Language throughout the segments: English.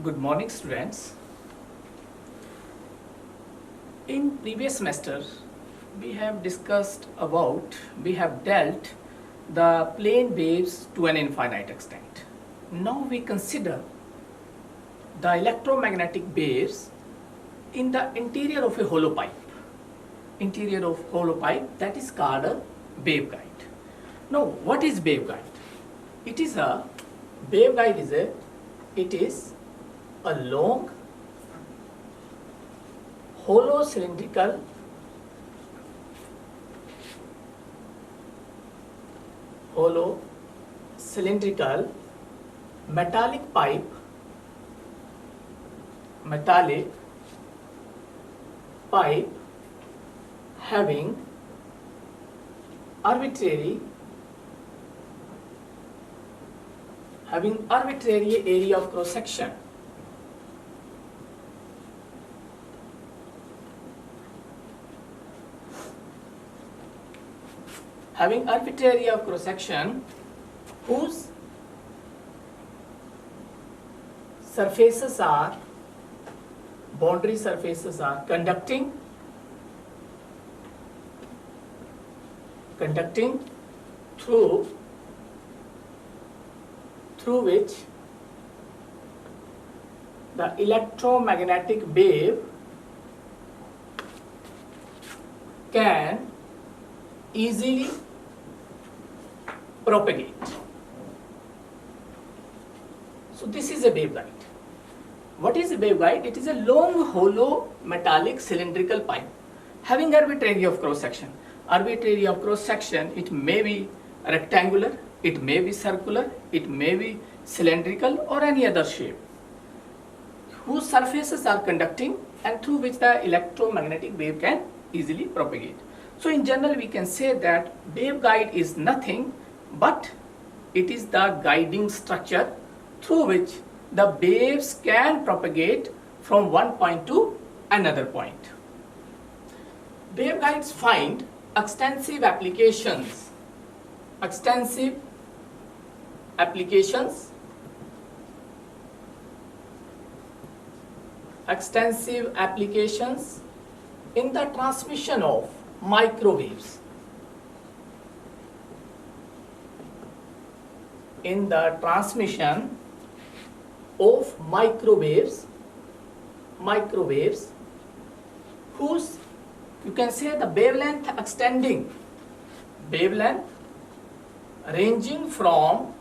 Good morning, students. In previous semester, we have dealt the plane waves to an infinite extent. Now we consider the electromagnetic waves in the interior of a hollow pipe. Interior of hollow pipe, that is called a waveguide. Now, what is waveguide? It is a long hollow cylindrical metallic pipe having arbitrary area of cross section. Having arbitrary area of cross section whose boundary surfaces are conducting through which the electromagnetic wave can easily propagate. So this is a waveguide. What is a waveguide? It is a long hollow metallic cylindrical pipe having arbitrary area of cross section. Arbitrary area of cross section, it may be rectangular, it may be circular, it may be cylindrical or any other shape, whose surfaces are conducting and through which the electromagnetic wave can easily propagate. So in general we can say that waveguide is nothing but it is the guiding structure through which the waves can propagate from one point to another point. Waveguides find extensive applications in the transmission of microwaves. In the transmission of microwaves whose, you can say, the wavelength ranging from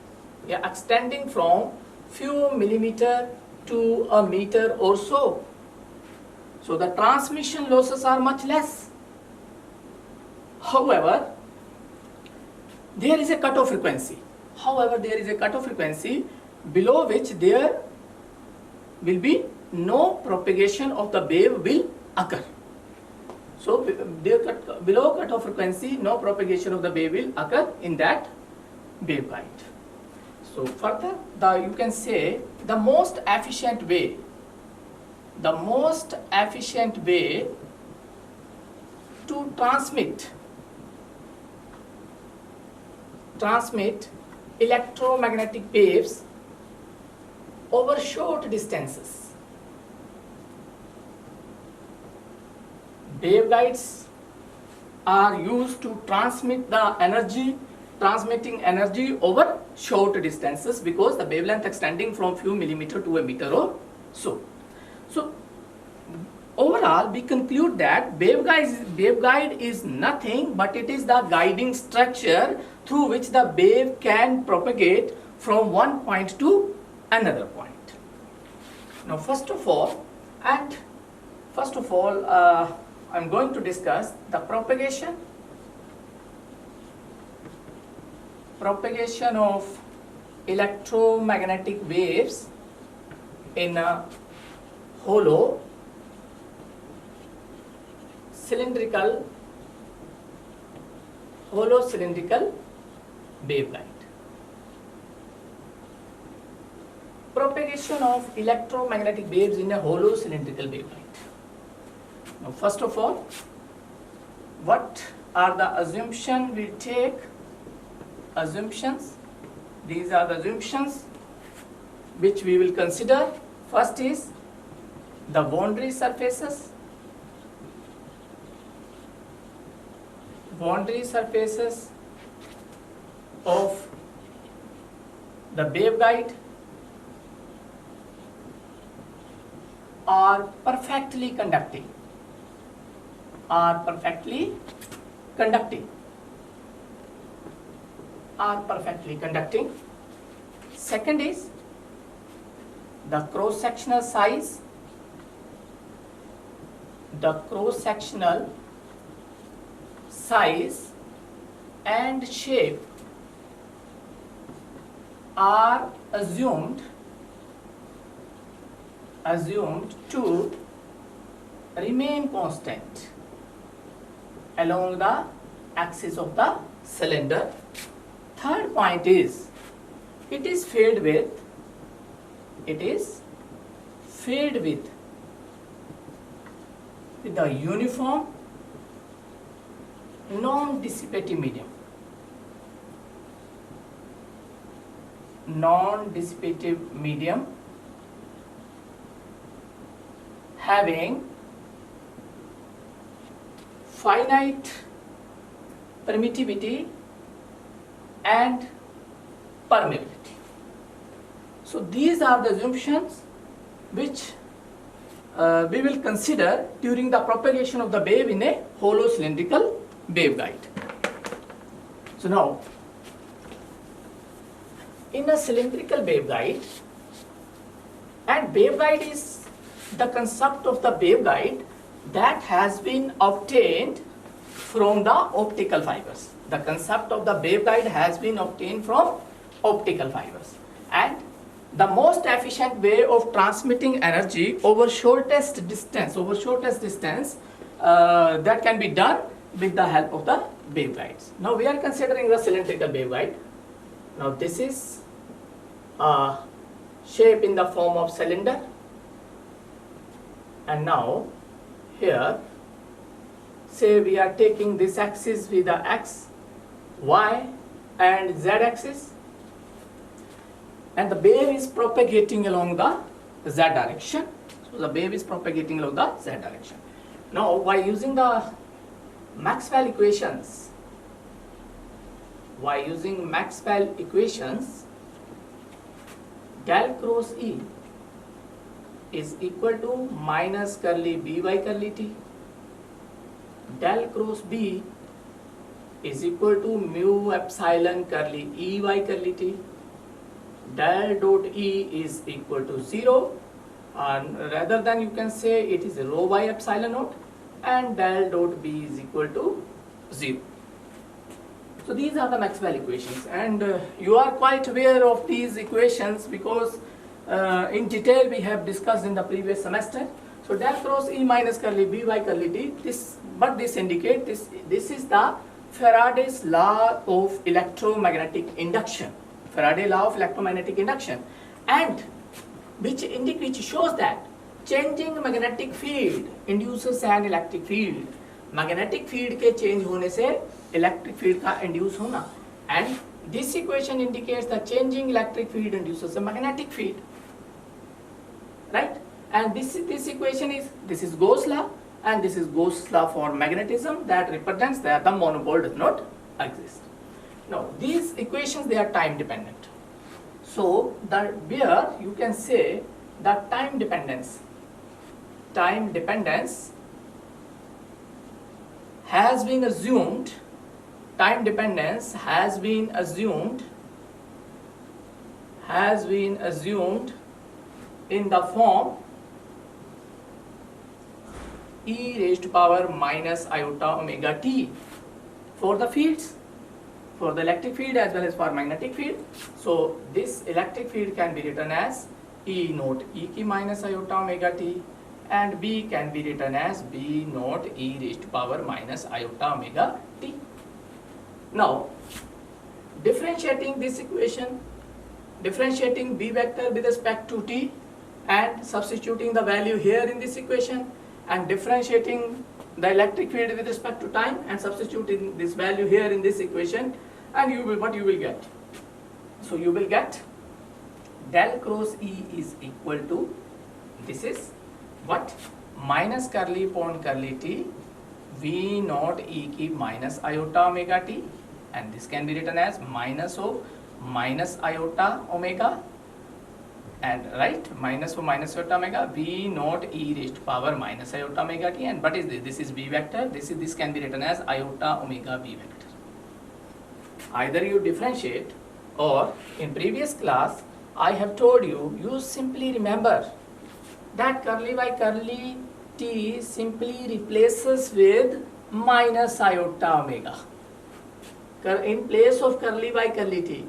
extending from few millimeter to a meter or so. So the transmission losses are much less. However, there is a cutoff frequency. Below which there will be no propagation of the wave will occur. So below cutoff frequency, no propagation of the wave will occur in that waveguide. So further, you can say the most efficient way to transmit electromagnetic waves over short distances. Waveguides are used to transmitting energy over short distances because the wavelength extending from few millimeter to a meter or so. So overall we conclude that waveguide is nothing but it is the guiding structure through which the wave can propagate from one point to another point. Now first of all I'm going to discuss the propagation of electromagnetic waves in a hollow cylindrical waveguide. Propagation of electromagnetic waves in a hollow cylindrical waveguide. Now first of all, what are the assumptions we take? These are the assumptions which we will consider First is the boundary surfaces. Boundary surfaces of the waveguide are perfectly conducting. Are perfectly conducting. Are perfectly conducting. Second is the cross-sectional size. The cross-sectional size and shape are assumed to remain constant along the axis of the cylinder. Third point is it is filled with the uniform non-dissipative medium. Non-dissipative medium having finite permittivity and permeability. So these are the assumptions which we will consider during the propagation of the wave in a hollow cylindrical waveguide. So now, in a cylindrical waveguide, and waveguide is the concept of the waveguide that has been obtained from the optical fibers. The concept of the waveguide has been obtained from optical fibers, and the most efficient way of transmitting energy over shortest distance that can be done with the help of the waveguides. Now we are considering the cylindrical waveguide. Now this is a shape in the form of cylinder, and now here say we are taking this axis with the x, y and z axis, and the wave is propagating along the z direction. So the wave is propagating along the z direction. Now by using the Maxwell equations, del cross E is equal to minus curly B by curly T. Del cross B is equal to mu epsilon curly E by curly T. Del dot E is equal to 0, and rather than you can say it is rho by epsilon naught, and del dot B is equal to 0. So these are the Maxwell equations, and you are quite aware of these equations because in detail we have discussed in the previous semester. So del cross E minus curly B by curly T, this indicates this is the Faraday's law of electromagnetic induction. Faraday law of electromagnetic induction, and which shows that changing magnetic field induces an electric field. Magnetic field के change होने से electric field का induce होना, and this equation indicates that changing electric field induces a magnetic field, right? And this equation is Gauss law, and this is Gauss law for magnetism that represents that the monopole does not exist. Now these equations, they are time dependent. So where you can say that time dependence has been assumed. Time dependence has been assumed in the form e raised to power minus iota omega t for the fields, for the electric field as well as for magnetic field. So this electric field can be written as E naught e ki minus iota omega t, and B can be written as B naught e raised to power minus iota omega t. Now differentiating this equation, differentiating B vector with respect to t and substituting the value here in this equation, and differentiating the electric field with respect to time and substituting this value here in this equation, and what you will get. So you will get del cross E is equal to This is what? Minus curly upon curly t v naught e की minus iota omega t, and this can be written as minus of minus iota omega, and right, minus of minus iota omega v naught e raised to power minus iota omega t, and what is this? This is v vector. This can be written as iota omega v vector. Either you differentiate, or in previous class I have told you, you simply remember that curly by curly t simply replaces with minus iota omega. In place of curly by curly t,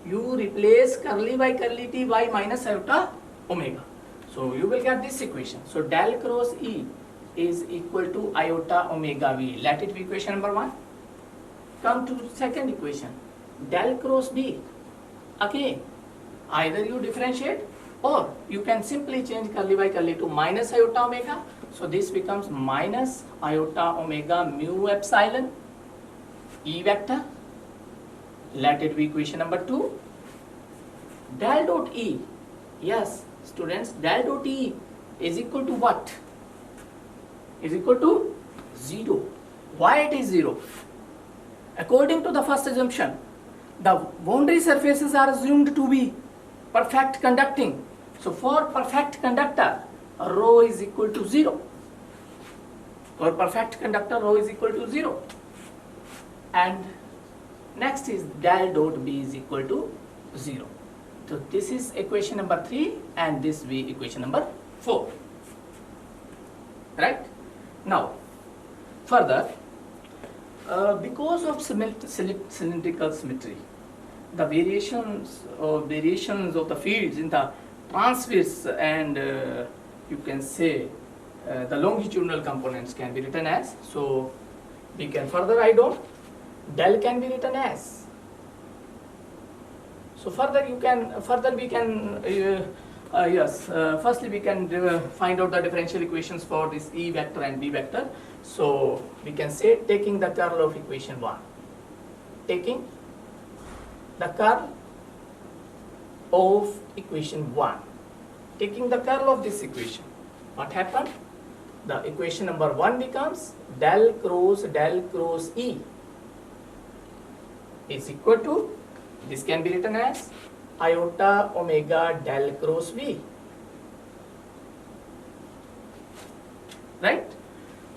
you replace curly by curly t by minus iota omega. So you will get this equation. So del cross E is equal to iota omega v. Let it be equation number 1. Come to second equation. Del cross B. Again, either you differentiate, or you can simply change curly by curly to minus iota omega. So this becomes minus iota omega mu epsilon E vector. Let it be equation number 2. Del dot E. Yes, students, del dot E is equal to what? Is equal to 0. Why it is 0? According to the first assumption, the boundary surfaces are assumed to be perfect conducting. So for perfect conductor, rho is equal to 0. For perfect conductor, rho is equal to 0. And next is del dot B is equal to 0. So this is equation number 3, and this will be equation number 4. Right? Now, further, because of cylindrical symmetry, the variations of the fields in the transverse and you can say the longitudinal components can be written as. So we can further write down del can be written as. So firstly we can find out the differential equations for this E vector and B vector. So we can say, taking the curl of equation 1, taking the curl of equation 1, taking the curl of this equation, what happened? The equation number 1 becomes del cross E is equal to, this can be written as iota omega del cross V. Right?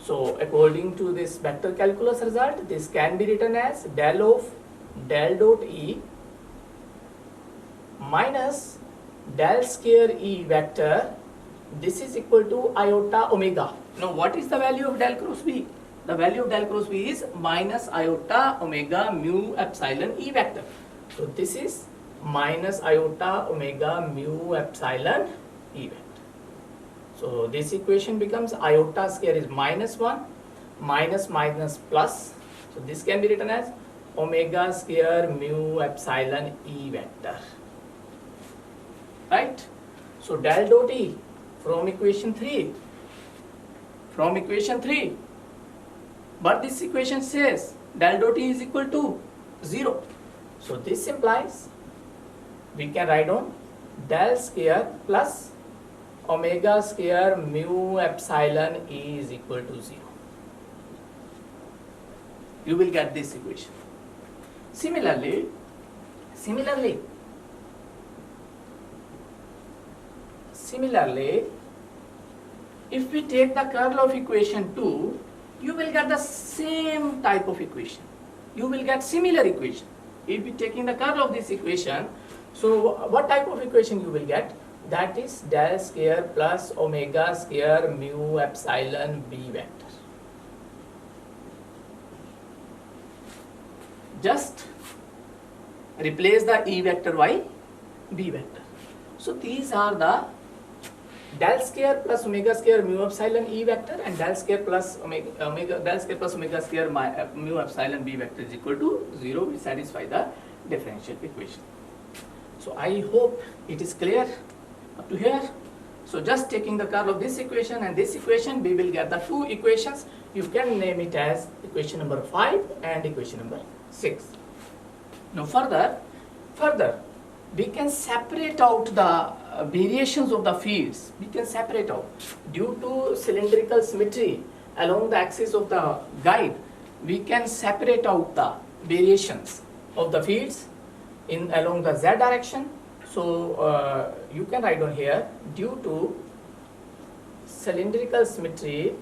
So according to this vector calculus result, this can be written as del dot E minus del square E vector. This is equal to iota omega. Now what is the value of del cross V? The value of del cross V is minus iota omega mu epsilon E vector. So this is minus iota omega mu epsilon E vector. So this equation becomes iota square is minus 1, minus minus plus. So this can be written as omega square mu epsilon E vector. Right? So del dot E from equation 3. But this equation says del dot E is equal to 0. So this implies we can write on del square plus omega square mu epsilon E is equal to 0. You will get this equation. Similarly, if we take the curl of equation 2, you will get the same type of equation. You will get similar equation. If we taking the curl of this equation, so what type of equation you will get? That is del square plus omega square mu epsilon B vector. Just replace the E vector by B vector. So these are the del square plus omega square mu epsilon E vector, and del square plus omega square mu epsilon B vector is equal to 0. We satisfy the differential equation. So I hope it is clear up to here. So just taking the curl of this equation and this equation, we will get the two equations. You can name it as equation number 5 and equation number 6. Now further we can separate out the variations of the fields we can separate out. Due to cylindrical symmetry along the axis of the guide, we can separate out the variations of the fields in along the z direction. So you can write on here, due to cylindrical symmetry,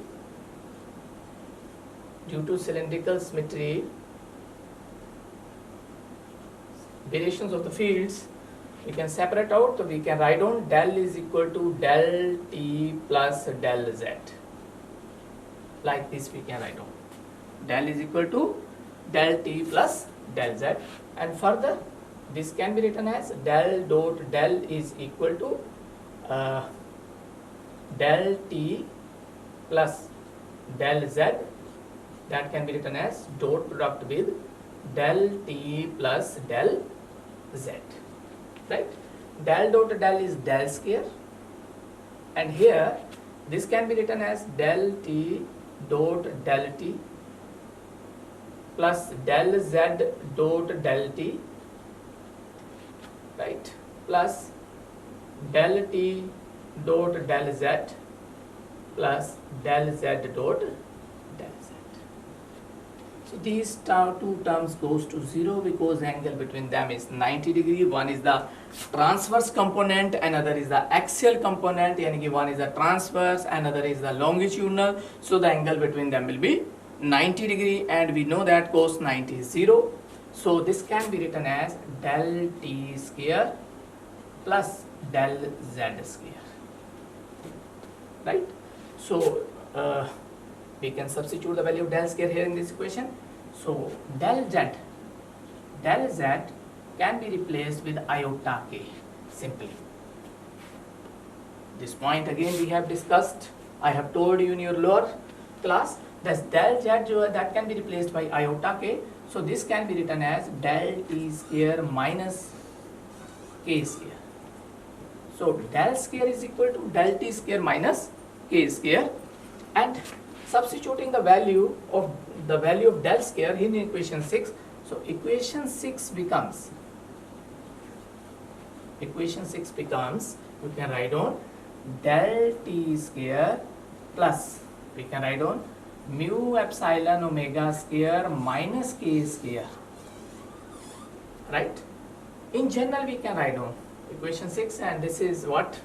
variations of the fields we can separate out. So we can write on del is equal to del t plus del z. Like this we can write on. Del is equal to del t plus del z, and further this can be written as del dot del is equal to del t plus del z. That can be written as dot product with del t plus del z. Right? Del dot del is del square, and here this can be written as del t dot del t plus del z dot del t, right, plus del t dot del z plus del z dot del z. So these two terms goes to 0 because angle between them is 90 degree. One is the transverse component, another is the axial component, yani one is the transverse, another is the longitudinal. So the angle between them will be 90 degree, and we know that cos 90 is 0. So this can be written as del t square plus del z square, right? So we can substitute the value of del square here in this equation. So del z can be replaced with iota k simply. This point again we have discussed. I have told you in your lower class that del z that can be replaced by iota k. So this can be written as del t square minus k square. So del square is equal to del t square minus k square, and substituting the value of del square in equation 6. So equation 6 becomes, we can write on del t square plus, we can write on mu epsilon omega square minus k square, right? In general we can write on equation 6, and this is what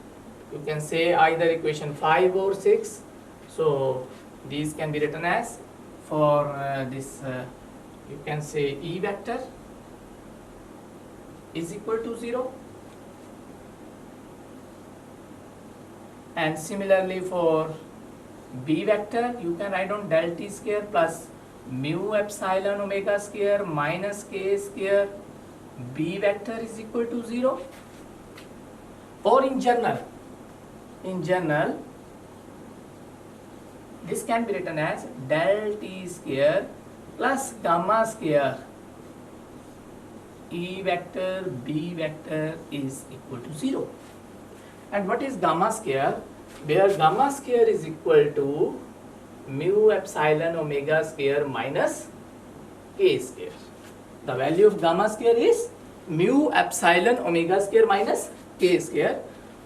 you can say either equation 5 or 6. So these can be written as, for this you can say E vector is equal to 0, and similarly for B vector you can write on del t square plus mu epsilon omega square minus k square. B vector is equal to 0. Or in general this can be written as del t square plus gamma square E vector B vector is equal to 0. And what is gamma square? Where gamma square is equal to mu epsilon omega square minus k square. The value of gamma square is mu epsilon omega square minus k square.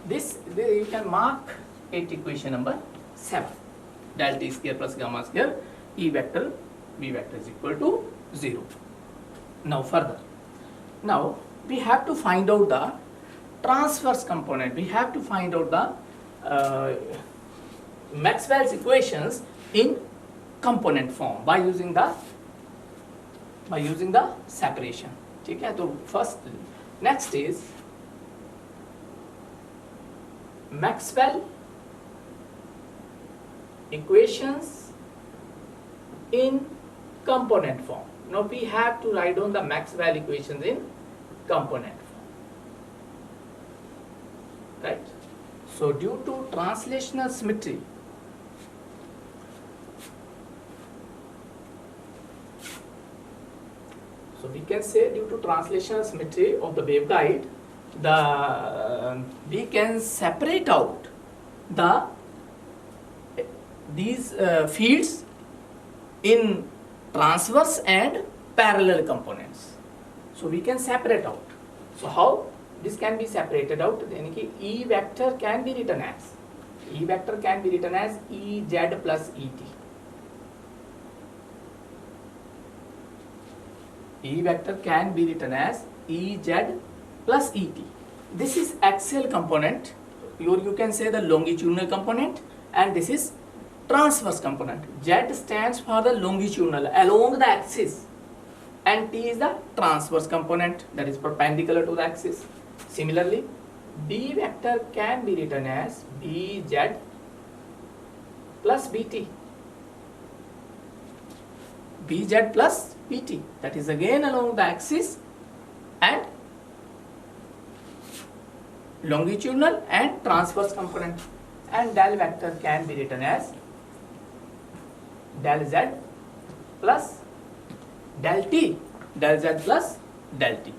This you can mark it equation number 7. Del t square plus gamma square E vector B vector is equal to 0. Now further, now we have to find out the transverse component. We have to find out the Maxwell's equations in component form by using the separation. ठीक है? तो first, next is Maxwell equations in component form. Now we have to write down the Maxwell equations in component form, right? So due to translational symmetry, so we can say due to translational symmetry of the waveguide, we can separate out these fields in transverse and parallel components. So we can separate out. So how? this can be separated out, यानी कि E vector can be written as E z plus et. E vector can be written as Ez plus Et. This is axial component, you can say the longitudinal component, and this is transverse component. Z stands for the longitudinal, along the axis, and T is the transverse component, that is perpendicular to the axis. Similarly, B vector can be written as Bz plus Bt. Bz plus Bt, that is again along the axis and longitudinal and transverse component. And del vector can be written as del z plus del t, del z plus del t.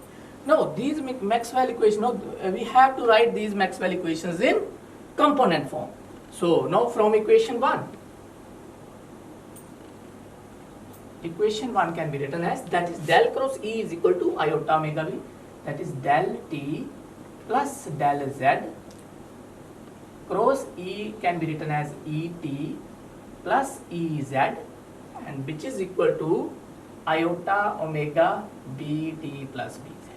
Now these Maxwell equations, we have to write these Maxwell equations in component form. So now from equation 1, equation 1 can be written as, that is del cross E is equal to iota omega v, that is del t plus del z cross E can be written as Et plus Ez, and which is equal to iota omega bt plus bz.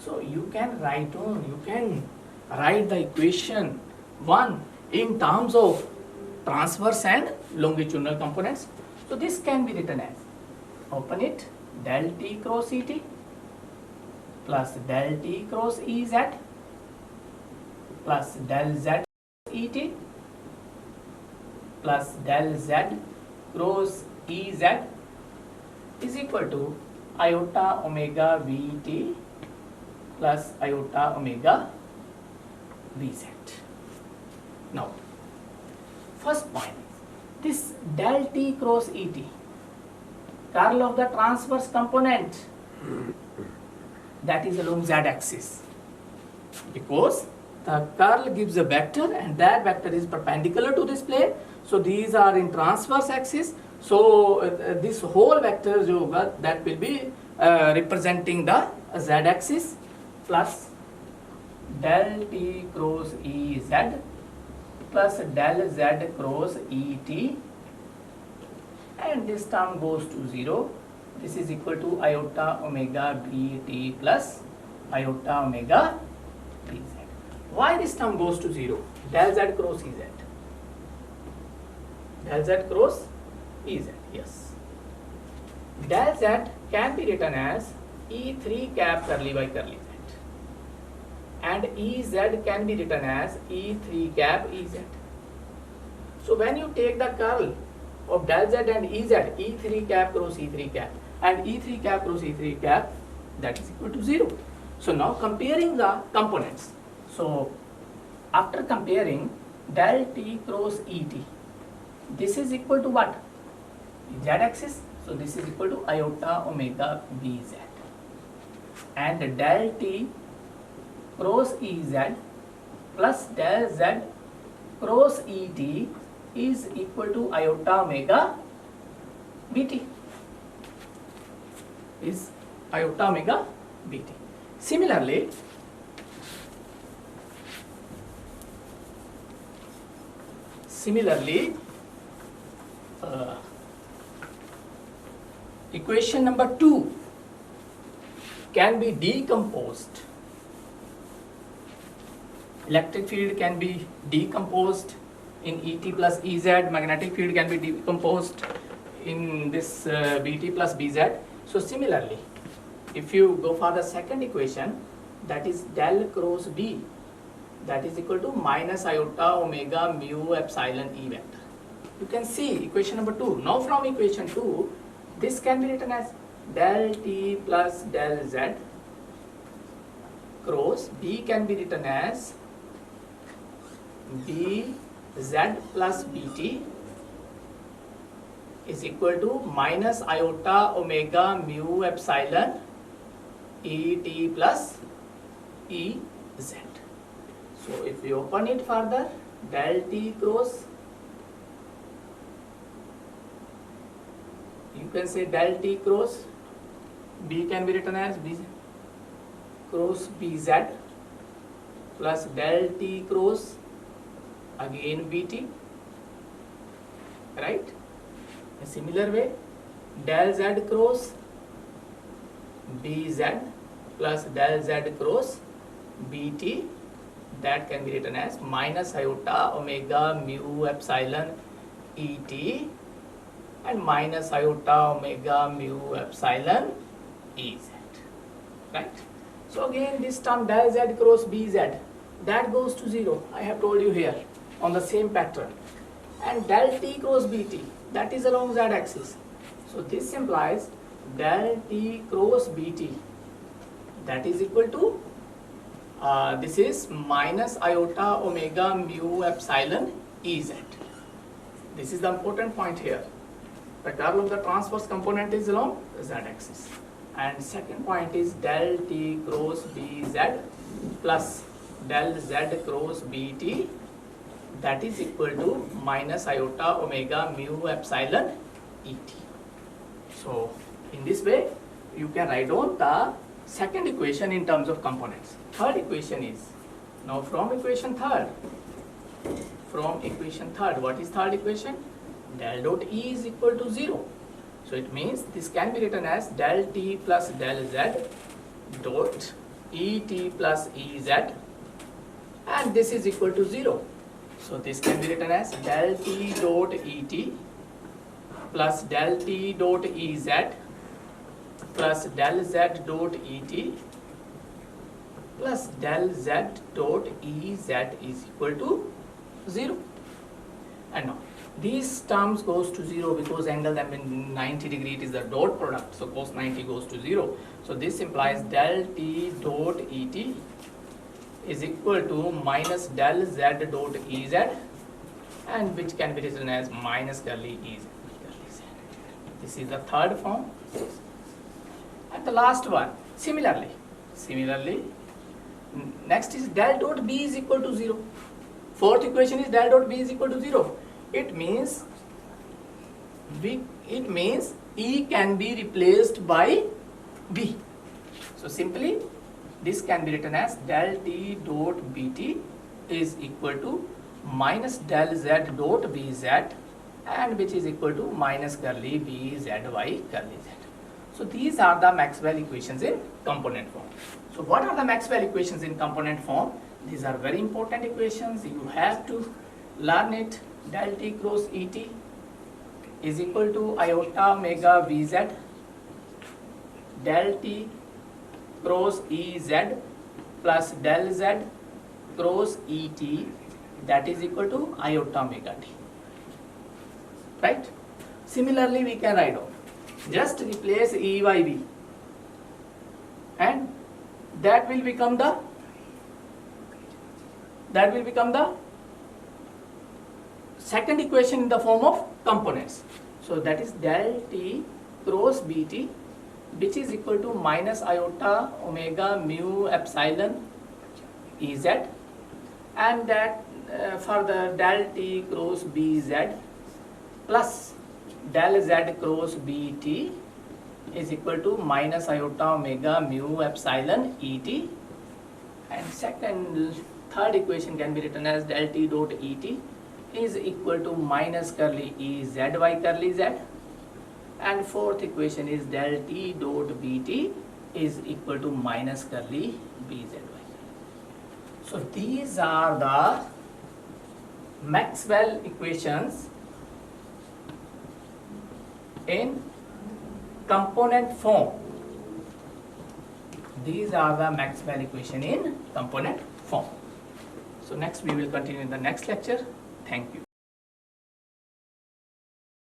So you can write the equation 1 in terms of transverse and longitudinal components. So this can be written as, open it, del t cross Et plus del t cross Ez plus del z Et plus del z cross Ez is equal to iota omega Vt plus iota omega Vz. Now, first point, this del t cross Et, curl of the transverse component, that is along z axis, because the curl gives a vector and that vector is perpendicular to this plane. So these are in transverse axis. So this whole vector जो होगा, that will be representing the z axis plus del t cross Ez plus del z cross Et, and this term goes to 0. This is equal to iota omega Bt plus iota omega Bz. Why this term goes to 0? Del z cross Ez. Del z cross Ez, yes. Del z can be written as E3 cap curly by curly z, and Ez can be written as E3 cap Ez. So when you take the curl of del z and Ez, E3 cap cross E3 cap and E3 cap cross E3 cap, that is equal to 0. So now comparing the components. So after comparing del t cross Et, this is equal to what? Z axis. So this is equal to iota omega Bz, and del t cross Ez plus del z cross Et is equal to iota omega Bt, is iota omega Bt. Similarly, equation number 2 can be decomposed. Electric field can be decomposed in Et plus Ez, magnetic field can be decomposed in this Bt plus Bz. So similarly, if you go for the second equation, that is del cross B, that is equal to minus iota omega mu epsilon E vector. You can see equation number 2. Now from equation 2, this can be written as del t plus del z cross B can be written as Bz plus Bt is equal to minus iota omega mu epsilon Et plus Ez. So if we open it further, del t cross, you can say del t cross B can be written as Bz, cross bz plus del t cross again bt, right? A similar way, del z cross bz plus del z cross bt, that can be written as minus iota omega mu epsilon et and minus iota omega mu epsilon ez, right? So again this term del z cross bz, that goes to 0, I have told you here on the same pattern, and del t cross bt, that is along z axis. So this implies del t cross bt, that is equal to this is minus iota omega mu epsilon ez. This is the important point here. The curl of the transverse component is along the z axis. And second point is del t cross bz plus del z cross bt, that is equal to minus iota omega mu epsilon et. So in this way you can write down the second equation in terms of components. Third equation is, now from equation third, what is third equation? Del dot E is equal to 0. So it means this can be written as del T plus del Z dot Et plus Ez, and this is equal to 0. So this can be written as del T dot Et plus del T dot Ez plus del Z dot Et plus del Z dot Ez is equal to 0. And now these terms goes to 0 because angle them in 90 degree, it is the dot product, so cos 90 goes to 0. So this implies del T dot Et is equal to minus del Z dot Ez, and which can be written as minus curly Ez. This is the third form. And the last one, similarly, next is del dot B is equal to 0. Fourth equation is del dot B is equal to 0. It means E can be replaced by B. So simply this can be written as del T dot Bt is equal to minus del Z dot Bz, and which is equal to minus curly Bzy curly Z. So these are the Maxwell equations in component form. So what are the Maxwell equations in component form? These are very important equations. You have to learn it. Del T cross Et is equal to iota omega Vz, del T cross Ez plus del Z cross Et, that is equal to iota omega T, right? Similarly we can write down, just replace E by B, and that will become the second equation in the form of components. So that is del T cross Bt, which is equal to minus iota omega mu epsilon Ez, and that further del T cross Bz plus del Z cross Bt is equal to minus iota omega mu epsilon Et, and third equation can be written as del T dot Et is equal to minus curly Ez by curly Z, and fourth equation is del T dot Bt is equal to minus curly Bzy. So these are the Maxwell equations in component form. These are the Maxwell equation in component form. So next we will continue in the next lecture. Thank you.